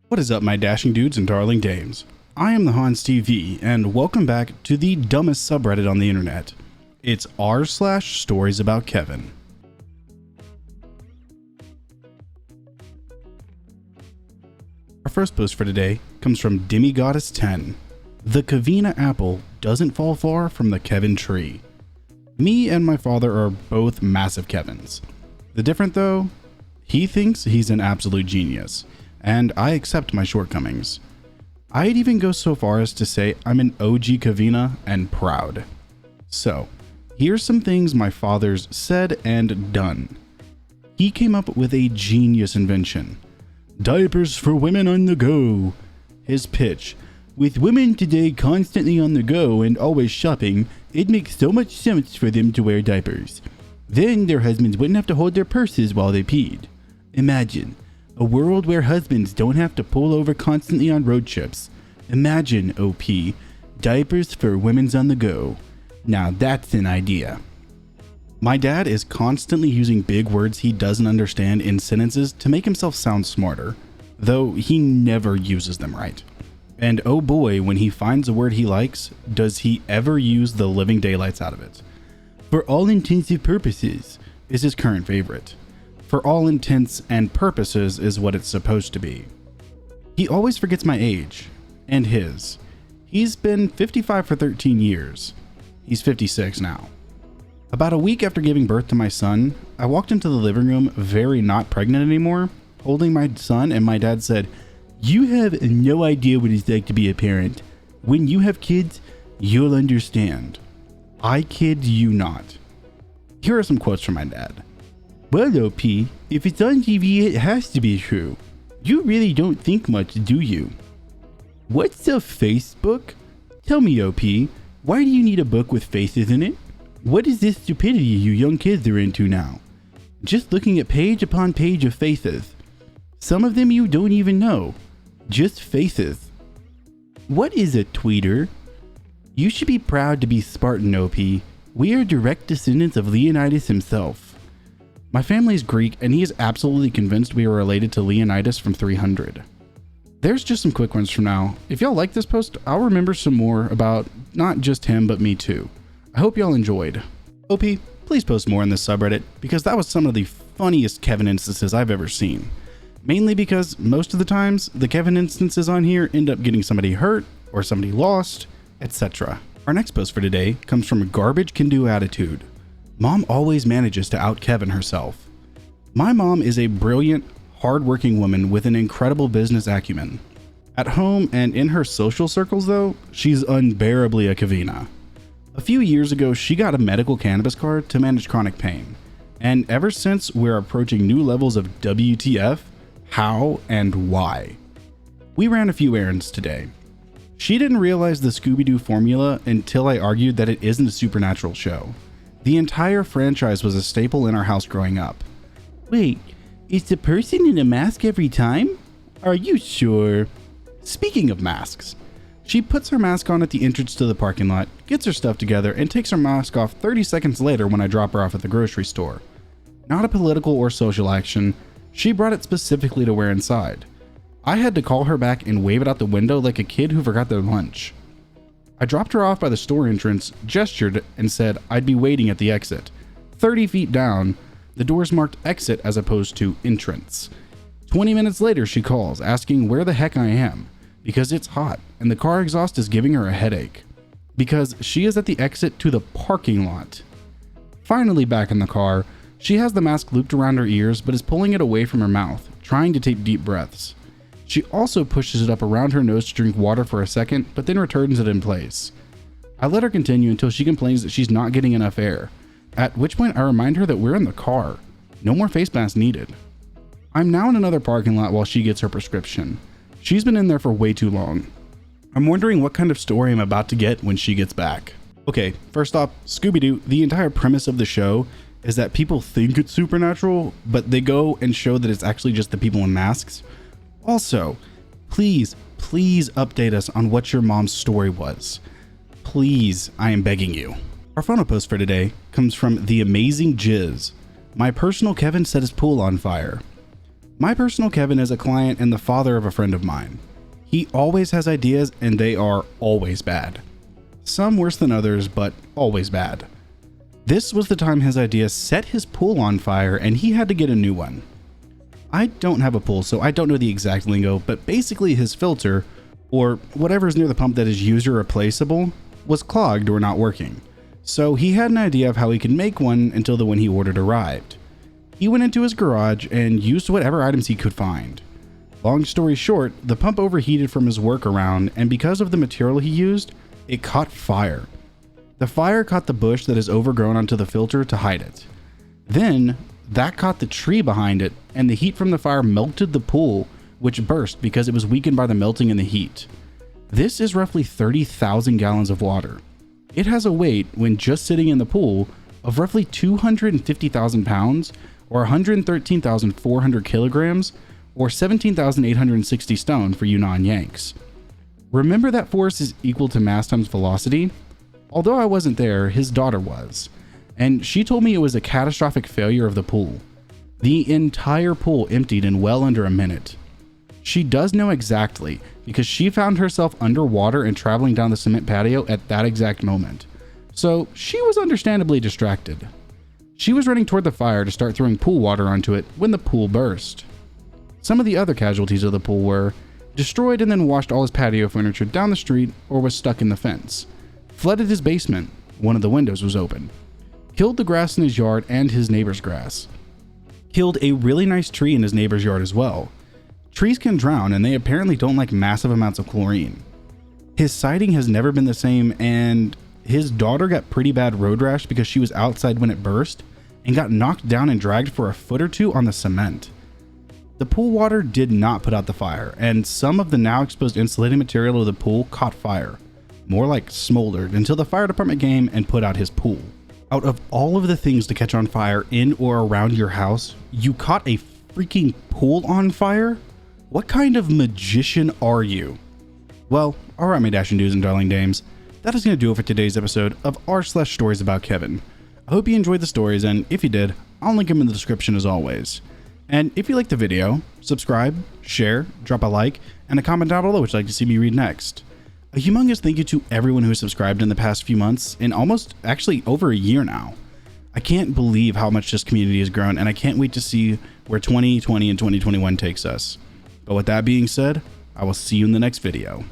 What is up, my dashing dudes and darling dames? I am the Hans TV, and welcome back to the dumbest subreddit on the internet. It's r/StoriesAboutKevin. Our first post for today comes from Demigoddess10. The Kevina apple doesn't fall far from the Kevin tree. Me and my father are both massive Kevins. The difference though, he thinks he's an absolute genius, and I accept my shortcomings. I'd even go so far as to say I'm an OG Kevina and proud. So, here's some things my father's said and done. He came up with a genius invention. Diapers for women on the go. His pitch. With women today constantly on the go and always shopping, it makes so much sense for them to wear diapers. Then their husbands wouldn't have to hold their purses while they peed. Imagine a world where husbands don't have to pull over constantly on road trips. Imagine, OP, diapers for women's on the go. Now that's an idea. My dad is constantly using big words he doesn't understand in sentences to make himself sound smarter, though he never uses them right. And oh boy, when he finds a word he likes, does he ever use the living daylights out of it. For all intensive purposes is his current favorite. For all intents and purposes is what it's supposed to be. He always forgets my age, and his. He's been 55 for 13 years. He's 56 now. About a week after giving birth to my son, I walked into the living room very not pregnant anymore, holding my son, and my dad said, "You have no idea what it's like to be a parent. When you have kids, you'll understand." I kid you not. Here are some quotes from my dad. "Well, OP, if it's on TV, it has to be true. You really don't think much, do you? What's a Facebook? Tell me, OP, why do you need a book with faces in it? What is this stupidity you young kids are into now? Just looking at page upon page of faces. Some of them you don't even know. Just faces. What is a tweeter? You should be proud to be Spartan, OP. We are direct descendants of Leonidas himself. My family is Greek, and he is absolutely convinced we are related to Leonidas from 300. There's just some quick ones from now. If y'all like this post, I'll remember some more about not just him, but me too. I hope y'all enjoyed. OP, please post more in this subreddit, because that was some of the funniest Kevin instances I've ever seen. Mainly because most of the times, the Kevin instances on here end up getting somebody hurt, or somebody lost, etc. Our next post for today comes from Garbage Can Do Attitude. Mom always manages to out Kevin herself. My mom is a brilliant, hardworking woman with an incredible business acumen. At home and in her social circles though, she's unbearably a Kevina. A few years ago, she got a medical cannabis card to manage chronic pain. And ever since, we're approaching new levels of WTF, how, and why. We ran a few errands today. She didn't realize the Scooby-Doo formula until I argued that it isn't a supernatural show. The entire franchise was a staple in our house growing up. Wait, is the person in a mask every time? Are you sure? Speaking of masks, she puts her mask on at the entrance to the parking lot, gets her stuff together, and takes her mask off 30 seconds later when I drop her off at the grocery store. Not a political or social action, she brought it specifically to wear inside. I had to call her back and wave it out the window like a kid who forgot their lunch. I dropped her off by the store entrance, gestured, and said I'd be waiting at the exit. 30 feet down, the doors marked exit as opposed to entrance. 20 minutes later, she calls, asking where the heck I am, because it's hot and the car exhaust is giving her a headache. Because she is at the exit to the parking lot. Finally back in the car, she has the mask looped around her ears but is pulling it away from her mouth, trying to take deep breaths. She also pushes it up around her nose to drink water for a second, but then returns it in place. I let her continue until she complains that she's not getting enough air, at which point I remind her that we're in the car. No more face mask needed. I'm now in another parking lot while she gets her prescription. She's been in there for way too long. I'm wondering what kind of story I'm about to get when she gets back. Okay, first off, Scooby-Doo, the entire premise of the show is that people think it's supernatural, but they go and show that it's actually just the people in masks. Also, please update us on what your mom's story was. Please, I am begging you. Our final post for today comes from The Amazing Jizz. My personal Kevin set his pool on fire. My personal Kevin is a client and the father of a friend of mine. He always has ideas and they are always bad. Some worse than others, but always bad. This was the time his idea set his pool on fire and he had to get a new one. I don't have a pool, so I don't know the exact lingo, but basically his filter, or whatever is near the pump that is user replaceable, was clogged or not working. So he had an idea of how he could make one until the one he ordered arrived. He went into his garage and used whatever items he could find. Long story short, the pump overheated from his workaround, and because of the material he used, it caught fire. The fire caught the bush that is overgrown onto the filter to hide it. Then, that caught the tree behind it, and the heat from the fire melted the pool, which burst because it was weakened by the melting and the heat. This is roughly 30,000 gallons of water. It has a weight, when just sitting in the pool, of roughly 250,000 pounds, or 113,400 kilograms, or 17,860 stone for you non-Yanks. Remember that force is equal to mass times velocity? Although I wasn't there, his daughter was, and she told me it was a catastrophic failure of the pool. The entire pool emptied in well under a minute. She does know exactly, because she found herself underwater and traveling down the cement patio at that exact moment. So she was understandably distracted. She was running toward the fire to start throwing pool water onto it when the pool burst. Some of the other casualties of the pool were destroyed and then washed all his patio furniture down the street or was stuck in the fence, flooded his basement, one of the windows was open, killed the grass in his yard and his neighbor's grass, killed a really nice tree in his neighbor's yard as well. Trees can drown and they apparently don't like massive amounts of chlorine. His siding has never been the same, and his daughter got pretty bad road rash because she was outside when it burst and got knocked down and dragged for a foot or two on the cement. The pool water did not put out the fire, and some of the now exposed insulating material of the pool caught fire, more like smoldered, until the fire department came and put out his pool. Out of all of the things to catch on fire in or around your house, you caught a freaking pool on fire? What kind of magician are you? Well, alright my dashing dudes and darling dames, that is going to do it for today's episode of r/Stories About Kevin. I hope you enjoyed the stories, and if you did, I'll link them in the description as always. And if you liked the video, subscribe, share, drop a like, and a comment down below which you'd like to see me read next. A humongous thank you to everyone who has subscribed in the past few months, and actually over a year now. I can't believe how much this community has grown, and I can't wait to see where 2020 and 2021 takes us. But with that being said, I will see you in the next video.